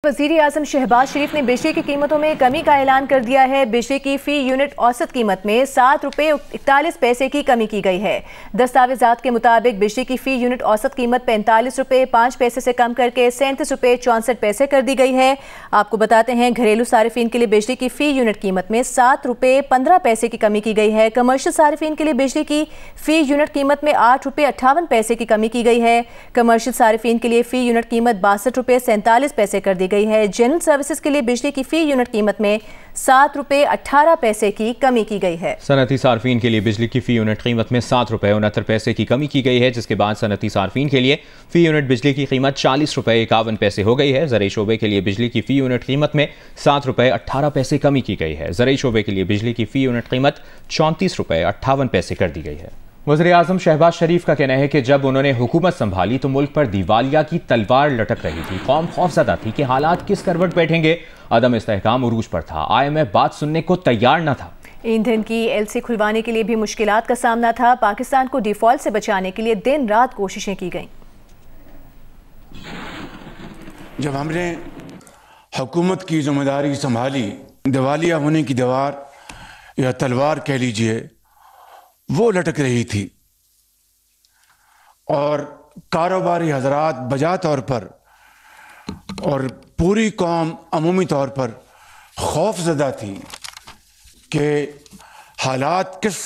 وزیر اعظم شہباز شریف نے بجلی کی قیمتوں میں کمی کا اعلان کر دیا ہے۔ بجلی کی فی یونٹ اوسط قیمت میں 7 روپے 41 پیسے کی کمی کی گئی ہے۔ دستاویزات کے مطابق بجلی کی فی یونٹ اوسط قیمت 45 روپے 5 پیسے سے کم کر کے 37 روپے 64 پیسے کر دی گئی ہے۔ آپ کو بتاتے ہیں گھریلو صارفین کے لیے بجلی کی فی یونٹ قیمت میں 7 روپے 15 پیسے کی کمی کی گئی ہے۔ کمرشل صارفین کے لیے بجلی کی فی یونٹ قیمت میں 8 روپے 58 پیسے کی کمی کی گئی ہے۔ کمرشل صارفین کے لیے فی یونٹ قیمت 62 روپے 47 پیسے کر دی گئی ہے۔ جنرل سروسز کے لیے بجلی کی فی یونٹ قیمت میں 7 روپے 18 پیسے کی کمی کی گئی ہے۔ صنعتی صارفین کے لیے بجلی کی فی یونٹ قیمت میں 7 روپے 69 پیسے کی کمی کی گئی ہے، جس کے بعد صنعتی صارفین کے لیے فی یونٹ بجلی کی قیمت 40 روپے 51 پیسے ہو گئی ہے۔ زرعی شعبے کے لیے بجلی کی فی یونٹ قیمت میں 7 روپے 18 پیسے کمی کی گئی ہے۔ زرعی شعبے کے لیے بجلی کی فی یونٹ قیمت 34 روپے 58 پیسے کر دی گئی ہے۔ وزیر اعظم شہباز شریف کا کہنا ہے کہ جب انہوں نے حکومت سنبھالی تو ملک پر دیوالیہ کی تلوار لٹک رہی تھی۔ قوم خوفزدہ تھی کہ حالات کس کروٹ بیٹھیں گے۔ عدم استحکام عروج پر تھا۔ IMF بات سننے کو تیار نہ تھا۔ ایندھن کی LC کھلوانے کے لیے بھی مشکلات کا سامنا تھا۔ پاکستان کو ڈیفالٹ سے بچانے کے لیے دن رات کوششیں کی گئیں۔ جب ہم نے حکومت کی ذمہ داری سنبھالی، دیوالیہ ہونے کی دیوار یا تلوار کہہ لیجئے وہ لٹک رہی تھی، اور کاروباری حضرات بجا طور پر اور پوری قوم عمومی طور پر خوف زدہ تھی کہ حالات کس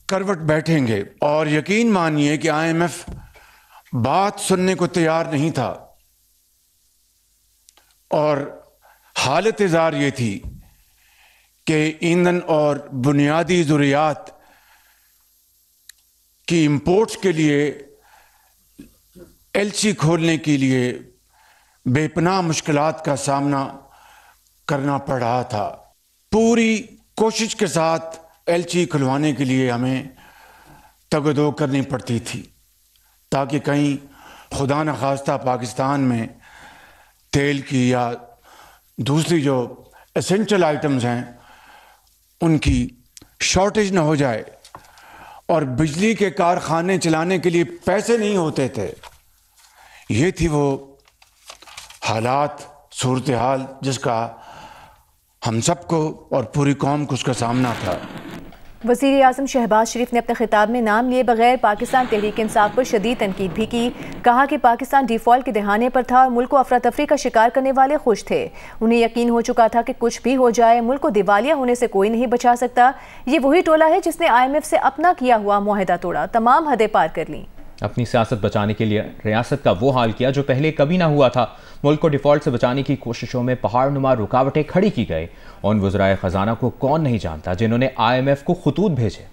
کروٹ بیٹھیں گے، اور یقین مانیے کہ IMF بات سننے کو تیار نہیں تھا، اور حالت زار یہ تھی کہ ایندھن اور بنیادی ضروریات کی امپورٹس کے لیے LC کھولنے کے لیے بے پناہ مشکلات کا سامنا کرنا پڑ رہا تھا۔ پوری کوشش کے ساتھ LC کھلوانے کے لیے ہمیں تگ و دو کرنی پڑتی تھی، تاکہ کہیں خدا نخواستہ پاکستان میں تیل کی یا دوسری جو ایسنشل آئٹمز ہیں ان کی شارٹیج نہ ہو جائے، اور بجلی کے کارخانے چلانے کے لیے پیسے نہیں ہوتے تھے۔ یہ تھی وہ حالات، صورتحال جس کا ہم سب کو اور پوری قوم کو اس کا سامنا تھا۔ وزیر اعظم شہباز شریف نے اپنے خطاب میں نام لیے بغیر پاکستان تحریک انصاف پر شدید تنقید بھی کی۔ کہا کہ پاکستان ڈیفالٹ کے دہانے پر تھا اور ملک کو افراتفری کا شکار کرنے والے خوش تھے۔ انہیں یقین ہو چکا تھا کہ کچھ بھی ہو جائے ملک کو دیوالیہ ہونے سے کوئی نہیں بچا سکتا۔ یہ وہی ٹولہ ہے جس نے IMF سے اپنا کیا ہوا معاہدہ توڑا، تمام حدیں پار کر لیں۔ اپنی سیاست بچانے کے لیے ریاست کا وہ حال کیا جو پہلے کبھی نہ ہوا تھا۔ ملک کو ڈیفالٹ سے بچانے کی کوششوں میں پہاڑ نما رکاوٹیں کھڑی کی گئی۔ ان وزرائے خزانہ کو کون نہیں جانتا جنہوں نے IMF کو خطوط بھیجے۔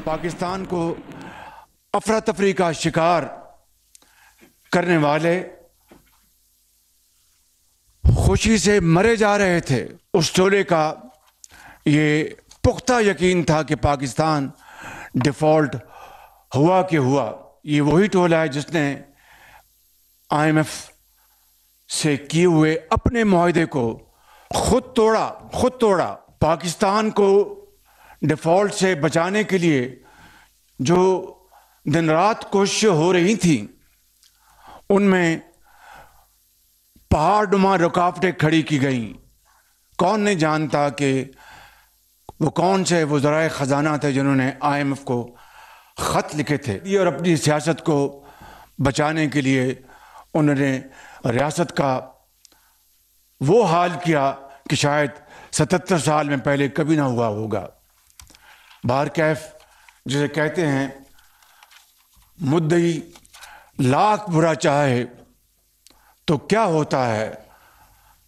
پاکستان کو افراتفری کا شکار کرنے والے خوشی سے مرے جا رہے تھے۔ اس ٹولے کا یہ پختہ یقین تھا کہ پاکستان ڈیفالٹ ہوا کہ ہوا۔ یہ وہی ٹولہ ہے جس نے IMF سے کیے ہوئے اپنے معاہدے کو خود توڑا۔ پاکستان کو ڈیفالٹ سے بچانے کے لیے جو دن رات کوششیں ہو رہی تھیں، ان میں پہاڑ نما رکاوٹیں کھڑی کی گئیں۔ کون نہیں جانتا کہ وہ کون سے وزرائے خزانہ تھے جنہوں نے IMF کو خط لکھے تھے، اور اپنی سیاست کو بچانے کے لیے انہوں نے ریاست کا وہ حال کیا کہ شاید 77 سال میں پہلے کبھی نہ ہوا ہوگا۔ بہرکیف جسے کہتے ہیں مدعی لاکھ برا چاہے تو کیا ہوتا ہے،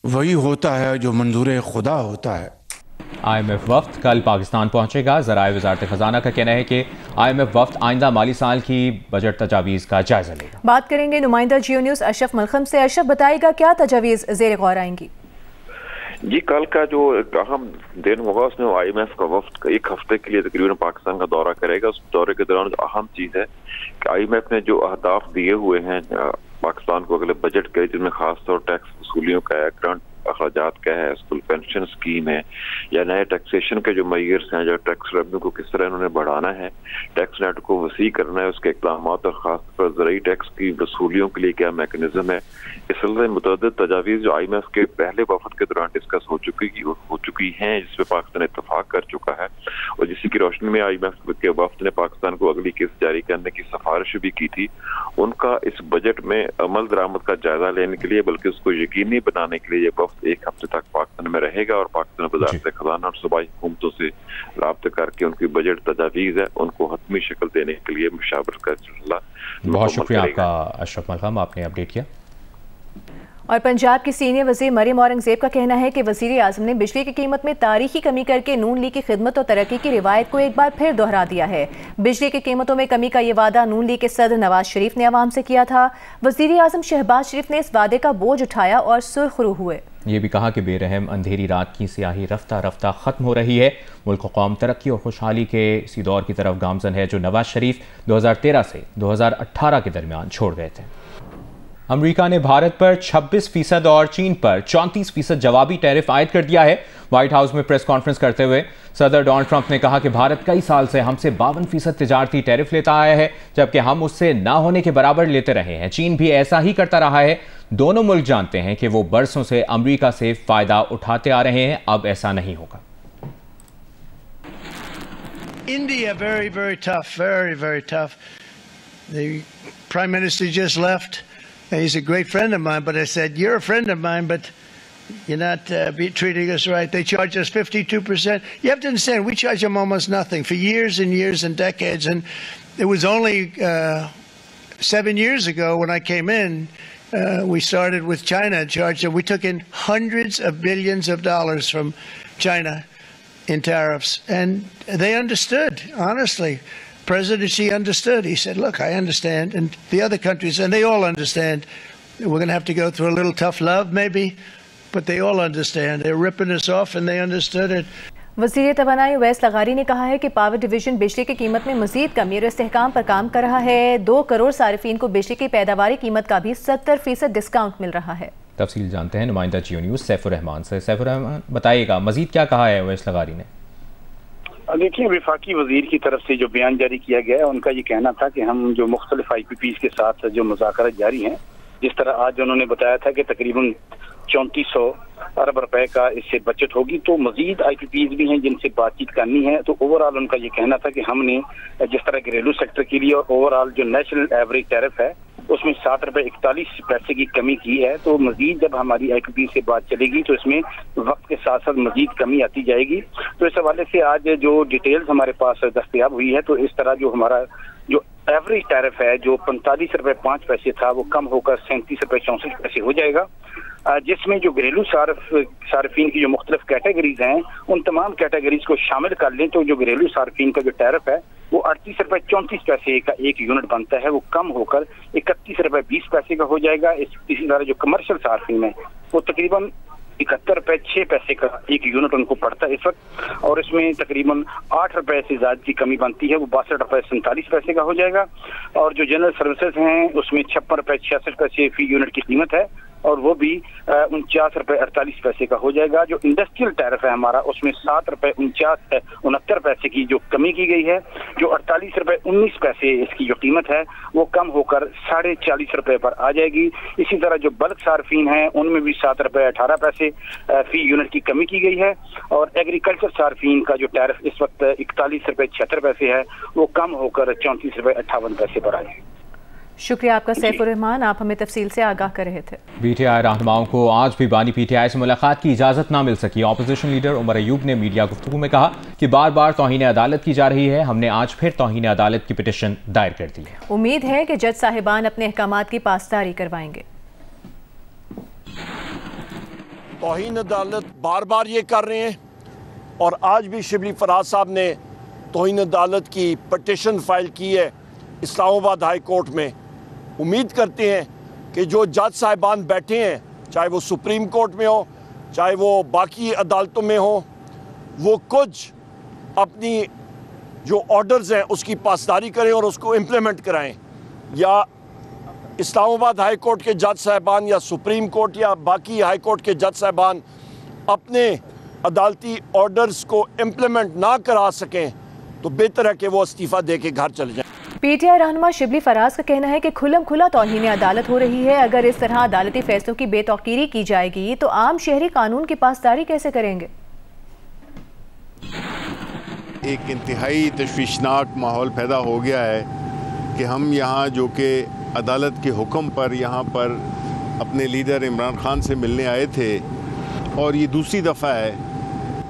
وہی ہوتا ہے جو منظور خدا ہوتا ہے۔ IMF وفد کل پاکستان پہنچے گا۔ ذرائع وزارت خزانہ کا کہنا ہے کہ IMF وفد آئندہ مالی سال کی بجٹ تجاویز کا جائزہ لے گا۔ بات کریں گے نمائندہ جیو نیوز اشرف ملخم سے۔ اشرف بتائے گا کیا تجاویز زیر غور آئیں گی؟ جی، کل کا جو ایک اہم دن ہوگا اس میں IMF کا وفد ایک ہفتے کے لیے تقریباً پاکستان کا دورہ کرے گا۔ اس دورے کے دوران جو اہم چیز ہے کہ IMF نے جو اہداف دیے ہوئے ہیں پاکستان کو اگلے بجٹ کے، جن میں خاص طور ٹیکس وصولیوں کا ہے، کرنٹ اخراجات کا ہے, اسکول پینشن اسکیم ہے, یا نئے ٹیکسیشن کے جو معیارز ہیں, جو ٹیکس ریونیو کو کس طرح انہوں نے بڑھانا ہے, ٹیکس نیٹ کو وسیع کرنا ہے, اس کے اقدامات اور خاص طور پر زرعی ٹیکس کی وصولیوں کے لیے کیا میکنزم ہے. اس سلسلے میں متعدد تجاویز جو IMF کے پہلے وفد کے دوران ڈسکس ہو چکی ہیں, جس پہ پاکستان اتفاق کر چکا ہے, اور جسی کی روشنی میں IMF کے وفد نے پاکستان کو اگلی قسط جاری کرنے کی سفارش بھی کی تھی. ان کا اس بجٹ میں عمل درآمد کا جائزہ لینے کے لیے بلکہ اس کو یقینی بنانے کے لیے یہ وفد ایک ہفتے تک پاکستان میں رہے گا, اور پاکستان وزارت خزانہ اور صوبائی حکومتوں سے رابطہ کر کے ان کی بجٹ تجاویز ہے ان کو حتمی شکل دینے کے لیے مشاورت کا سلسلہ. بہت شکریہ آپ کا اشرف ملغم, آپ نے اپڈیٹ کیا. اور پنجاب کی سینئر وزیر مریم اورنگزیب کا کہنا ہے کہ وزیر اعظم نے بجلی کی قیمت میں تاریخی کمی کر کے نون لیگ کی خدمت اور ترقی کی روایت کو ایک بار پھر دہرا دیا ہے. بجلی کی قیمتوں میں کمی کا یہ وعدہ نون لیگ کے صدر نواز شریف نے عوام سے کیا تھا. وزیر اعظم شہباز شریف نے اس وعدے کا بوجھ اٹھایا اور سرخ رو ہوئے. یہ بھی کہا کہ بے رحم اندھیری رات کی سیاہی رفتہ رفتہ ختم ہو رہی ہے. ملک و قوم ترقی اور خوشحالی کے اسی دور کی طرف گامزن ہے جو نواز شریف 2013 سے 2018 کے درمیان چھوڑ گئے تھے. امریکہ نے بھارت پر 26% اور چین پر 34% جوابی ٹیرف عائد کر دیا ہے. وائٹ ہاؤس میں پریس کانفرنس کرتے ہوئے صدر ڈونلڈ ٹرمپ نے کہا کہ بھارت کئی سال سے ہم سے 52% تجارتی ٹیرف لیتا آیا ہے, جبکہ ہم اس سے نہ ہونے کے برابر لیتے رہے ہیں. چین بھی ایسا ہی کرتا رہا ہے. دونوں ملک جانتے ہیں کہ وہ برسوں سے امریکہ سے فائدہ اٹھاتے آ رہے ہیں. اب ایسا نہیں ہوگا. India, very, very tough, very, very tough. The Prime Minister just left. He's a great friend of mine, but I said, you're a friend of mine, but you're not treating us right. They charge us 52%. You have to understand, we charge them almost nothing for years and years and decades. And it was only 7 years ago when I came in, we started with China and charged them. We took in hundreds of billions of dollars from China in tariffs. And they understood, honestly. President Xi understood. He said, look, I understand. And the other countries, and they all understand. We're going to have to go through a little tough love, maybe. But they all understand. They're ripping us off, and they understood it. وزیر توانائی اویس لغاری نے کہا ہے کہ power division بجلی کی قیمت میں مزید کمی اور استحکام پر کام کر رہا ہے. 2 کروڑ صارفین کو بجلی کی پیداواری قیمت کا بھی 70% ڈسکاؤنٹ مل رہا ہے. تفصیل جانتے ہیں نمائندہ جیو نیوز سیف الرحمان سے. سیف الرحمان, بتائیے گا مزید کیا کہا ہے اویس لغاری نے؟ دیکھیں, وفاقی وزیر کی طرف سے جو بیان جاری کیا گیا ہے, ان کا یہ کہنا تھا کہ ہم جو مختلف IPPs کے ساتھ جو مذاکرات جاری ہیں, جس طرح آج انہوں نے بتایا تھا کہ تقریباً 3400 ارب روپے کا اس سے بچت ہوگی, تو مزید IPPs بھی ہیں جن سے بات چیت کرنی ہے. تو اوور آل ان کا یہ کہنا تھا کہ ہم نے جس طرح گھریلو سیکٹر کے لیے اوور آل جو نیشنل ایوریج ٹیرف ہے اس میں 7 روپے 41 پیسے کی کمی کی ہے. تو مزید جب ہماری IPP سے بات چلے گی تو اس میں وقت کے ساتھ ساتھ مزید کمی آتی جائے گی. تو اس حوالے سے آج جو ڈیٹیلز ہمارے پاس دستیاب ہوئی ہے, تو اس طرح جو ہمارا جو ایوریج ٹیرف ہے جو 45 روپے 5 پیسے تھا وہ کم ہو کر 37 روپے 64 پیسے ہو جائے گا, جس میں جو گھریلو صارفین کی جو مختلف کیٹیگریز ہیں ان تمام کیٹیگریز کو شامل کر لیں تو جو گھریلو صارفین کا جو ٹیرف ہے وہ 38 روپے 34 پیسے کا ایک یونٹ بنتا ہے, وہ کم ہو کر 31 روپے 20 پیسے کا ہو جائے گا. اسی طرح جو کمرشل صارفین ہیں وہ تقریباً 71 روپے 6 پیسے کا ایک یونٹ ان کو پڑتا ہے اس وقت, اور اس میں تقریباً 8 روپے سے زیادہ کی کمی بنتی ہے, وہ 62 روپے 47 پیسے کا ہو جائے گا. اور جو جنرل سروسز ہیں اس میں 56 روپے 66 پیسے فی یونٹ کی قیمت ہے, اور وہ بھی 49 روپے 48 پیسے کا ہو جائے گا. جو انڈسٹریل ٹیرف ہے ہمارا اس میں 7 روپے 69 پیسے کی جو کمی کی گئی ہے, جو 48 روپے 19 پیسے اس کی جو قیمت ہے وہ کم ہو کر 40.5 روپے پر آ جائے گی. اسی طرح جو بلک صارفین ہیں ان میں بھی 7 روپے 18 پیسے فی یونٹ کی کمی کی گئی ہے, اور ایگریکلچر صارفین کا جو ٹیرف اس وقت 41 روپے 76 پیسے ہے وہ کم ہو کر 34 روپے 58 پیسے پر آ جائے گی. شکریہ آپ کا سیف الرحمان, آپ ہمیں تفصیل سے آگاہ کر رہے تھے. PTI رہنماؤں کو آج بھی بانی PTI سے ملاقات کی اجازت نہ مل سکی. اپوزیشن لیڈر عمر ایوب نے میڈیا گفتگو میں کہا کہ بار بار توہین عدالت کی جا رہی ہے, ہم نے آج پھر توہین عدالت کی پٹیشن دائر کر دی ہے. امید ہے کہ جج صاحبان اپنے احکامات کی پاسداری کروائیں گے. توہین عدالت بار بار یہ کر رہے ہیں, اور آج بھی شبلی فراز صاحب نے توہین عدالت کی پٹیشن فائل کی ہے اسلام آباد ہائی کورٹ میں. امید کرتے ہیں کہ جو جج صاحبان بیٹھے ہیں, چاہے وہ سپریم کورٹ میں ہو چاہے وہ باقی عدالتوں میں ہو, وہ کچھ اپنی جو آرڈرز ہیں اس کی پاسداری کریں اور اس کو امپلیمنٹ کرائیں, یا اسلام آباد ہائی کورٹ کے جج صاحبان یا سپریم کورٹ یا باقی ہائی کورٹ کے جج صاحبان اپنے عدالتی آرڈرز کو امپلیمنٹ نہ کرا سکیں تو بہتر ہے کہ وہ استعفیٰ دے کے گھر چل جائیں۔ پی ٹی آئی رہنما شبلی فراز کا کہنا ہے کہ کھلم کھلا توہین عدالت ہو رہی ہے۔ اگر اس طرح عدالتی فیصلوں کی بے توقیری کی جائے گی تو عام شہری قانون کی پاسداری کیسے کریں گے؟ ایک انتہائی تشویشناک ماحول پیدا ہو گیا ہے کہ ہم یہاں جو کہ عدالت کے حکم پر یہاں پر اپنے لیڈر عمران خان سے ملنے آئے تھے اور یہ دوسری دفعہ ہے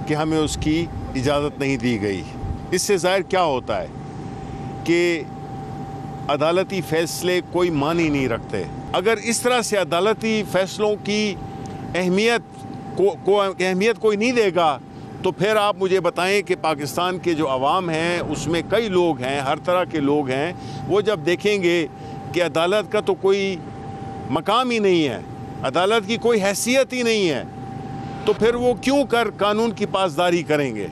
کہ ہمیں اس کی اجازت نہیں دی گئی۔ اس سے ظاہر کیا ہوتا ہے کہ عدالتی فیصلے کوئی معنی نہیں رکھتے۔ اگر اس طرح سے عدالتی فیصلوں کی اہمیت کوئی نہیں دے گا تو پھر آپ مجھے بتائیں کہ پاکستان کے جو عوام ہیں اس میں کئی لوگ ہیں، ہر طرح کے لوگ ہیں، وہ جب دیکھیں گے کہ عدالت کا تو کوئی مقام ہی نہیں ہے، عدالت کی کوئی حیثیت ہی نہیں ہے، تو پھر وہ کیوں کر قانون کی پاسداری کریں گے؟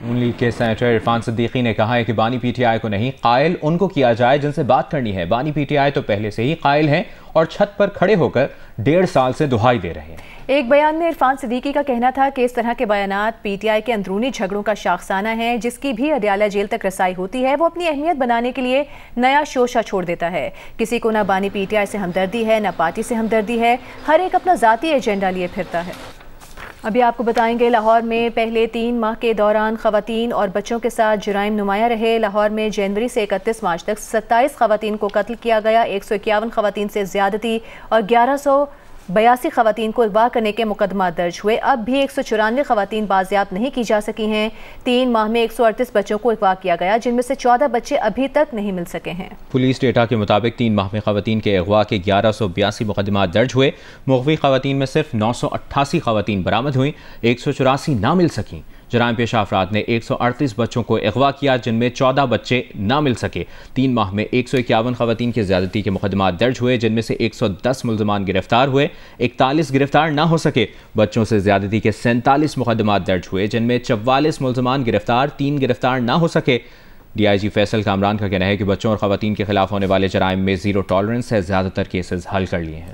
نون لیگ کے سینیٹر عرفان صدیقی نے کہا ہے کہ بانی پی ٹی آئی کو نہیں، قائل ان کو کیا جائے جن سے بات کرنی ہے۔ بانی پی ٹی آئی تو پہلے سے ہی قائل ہیں اور چھت پر کھڑے ہو کر 1.5 سال سے دہائی دے رہے ہیں۔ ایک بیان میں عرفان صدیقی کا کہنا تھا کہ اس طرح کے بیانات پی ٹی آئی کے اندرونی جھگڑوں کا شاخسانہ ہے، جس کی بھی اڈیالہ جیل تک رسائی ہوتی ہے۔ وہ اپنی اہمیت بنانے کے لیے نیا شوشہ چھوڑ دیتا ہے۔ کسی کو نہ بانی پی ٹی آئی سے ہمدردی ہے، نہ پارٹی سے ہمدردی ہے، ہر ایک اپنا ذاتی ایجنڈا لیے پھرتا ہے۔ ابھی آپ کو بتائیں گے لاہور میں پہلے 3 ماہ کے دوران خواتین اور بچوں کے ساتھ جرائم نمایاں رہے۔ لاہور میں جنوری سے 31 مارچ تک 27 خواتین کو قتل کیا گیا، 151 خواتین سے زیادتی اور 1182 خواتین کو اغوا کرنے کے مقدمات درج ہوئے۔ اب بھی 194 خواتین بازیاب نہیں کی جا سکی ہیں۔ 3 ماہ میں 138 بچوں کو اغوا کیا گیا، جن میں سے 14 بچے ابھی تک نہیں مل سکے ہیں۔ پولیس ڈیٹا کے مطابق 3 ماہ میں خواتین کے اغوا کے 1182 مقدمات درج ہوئے۔ مغوی خواتین میں صرف 988 خواتین برآمد ہوئیں، 184 نہ مل سکیں۔ جرائم پیشہ افراد نے 138 بچوں کو اغوا کیا، جن میں 14 بچے نہ مل سکے۔ 3 ماہ میں 151 خواتین کی زیادتی کے مقدمات درج ہوئے، جن میں سے 110 ملزمان گرفتار ہوئے، 41 گرفتار نہ ہو سکے۔ بچوں سے زیادتی کے 47 مقدمات درج ہوئے، جن میں 44 ملزمان گرفتار، 3 گرفتار نہ ہو سکے۔ ڈی آئی جی فیصل کامران کا کہنا ہے کہ بچوں اور خواتین کے خلاف ہونے والے جرائم میں زیرو ٹالرنس ہے، زیادہ تر کیسز حل کر لیے ہیں۔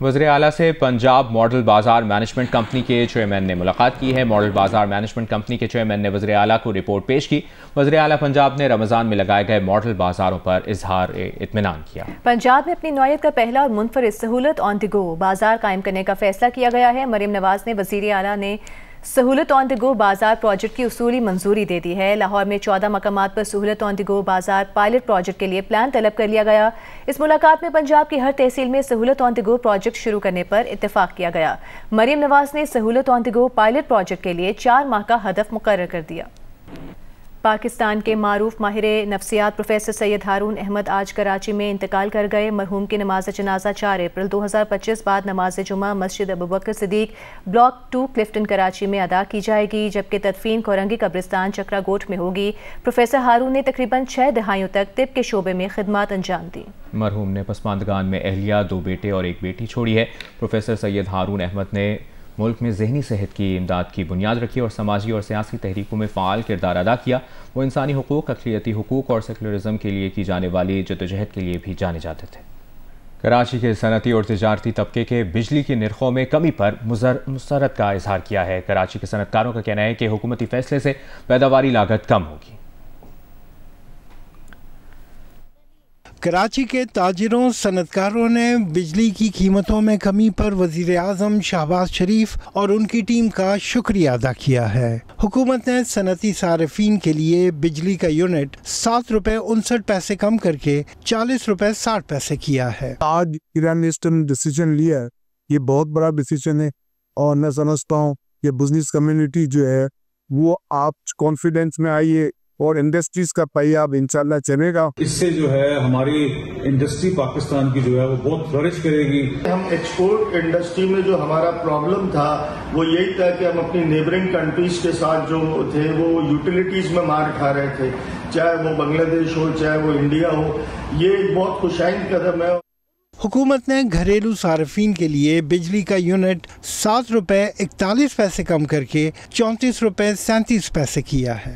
وزیر اعلیٰ سے پنجاب ماڈل بازار مینجمنٹ کمپنی کے چیئرمین نے ملاقات کی ہے۔ ماڈل بازار مینجمنٹ کمپنی کے چیئرمین نے وزیر اعلیٰ کو رپورٹ پیش کی۔ وزیر اعلیٰ پنجاب نے رمضان میں لگائے گئے ماڈل بازاروں پر اظہار اطمینان کیا۔ پنجاب میں اپنی نوعیت کا پہلا اور منفرد سہولت آن دی گو بازار قائم کرنے کا فیصلہ کیا گیا ہے۔ مریم نواز نے وزیر اعلیٰ نے سہولت آن دی گو بازار پروجیکٹ کی اصولی منظوری دے دی ہے۔ لاہور میں 14 مقامات پر سہولت آن دی گو بازار پائلٹ پروجیکٹ کے لیے پلان طلب کر لیا گیا۔ اس ملاقات میں پنجاب کی ہر تحصیل میں سہولت آن دی گو پروجیکٹ شروع کرنے پر اتفاق کیا گیا۔ مریم نواز نے سہولت آن دی گو پائلٹ پروجیکٹ کے لیے 4 ماہ کا ہدف مقرر کر دیا۔ پاکستان کے معروف ماہر نفسیات پروفیسر سید ہارون احمد آج کراچی میں انتقال کر گئے۔ مرحوم کی نماز جنازہ 4 اپریل 2025 بعد نماز جمعہ مسجد ابوبکر صدیق بلاک 2 کلفٹن کراچی میں ادا کی جائے گی، جبکہ تدفین کورنگی قبرستان چکرا گوٹ میں ہوگی۔ پروفیسر ہارون نے تقریباً 6 دہائیوں تک طب کے شعبے میں خدمات انجام دی۔ مرحوم نے پسماندگان میں اہلیہ، 2 بیٹے اور 1 بیٹی چھوڑی ہے۔ پروفیسر سید ہارون احمد نے ملک میں ذہنی صحت کی امداد کی بنیاد رکھی اور سماجی اور سیاسی تحریکوں میں فعال کردار ادا کیا۔ وہ انسانی حقوق، اقلیتی حقوق اور سیکولرزم کے لیے کی جانے والی جدوجہد کے لیے بھی جانے جاتے تھے۔ کراچی کے صنعتی اور تجارتی طبقے کے بجلی کی نرخوں میں کمی پر مسرت کا اظہار کیا ہے۔ کراچی کے صنعت کاروں کا کہنا ہے کہ حکومتی فیصلے سے پیداواری لاگت کم ہوگی۔ کراچی کے تاجروں صنعت کاروں نے بجلی کی قیمتوں میں کمی پر وزیر اعظم شہباز شریف اور ان کی ٹیم کا شکریہ ادا کیا ہے۔ حکومت نے صنعتی صارفین کے لیے بجلی کا یونٹ 7 روپے 59 پیسے کم کر کے 40 روپے 60 پیسے کیا ہے۔ آج ایران ایسٹرن ڈیسیجن لیا ہے، یہ بہت بڑا ڈیسیجن ہے اور میں سمجھتا ہوں کہ بزنس کمیونٹی جو ہے وہ آپ کانفیڈنس میں آئیے اور انڈسٹریز کا پہیہ اب انشاءاللہ چلے گا۔ اس سے جو ہے ہماری انڈسٹری پاکستان کی جو ہے وہ بہت فلرش کرے گی۔ ہم ایکسپورٹ انڈسٹری میں جو ہمارا پرابلم تھا وہ یہی تھا کہ ہم اپنی نیبرنگ کنٹریز کے ساتھ جو تھے وہ یوٹیلیٹیز میں مار کھا رہے تھے، چاہے وہ بنگلہ دیش ہو چاہے وہ انڈیا ہو۔ یہ ایک بہت خوش آئند قدم ہے۔ حکومت نے گھریلو صارفین کے لیے بجلی کا یونٹ 7 روپے 41 پیسے کم کر کے 34 روپے 37 پیسے کیا ہے۔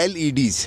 LEDs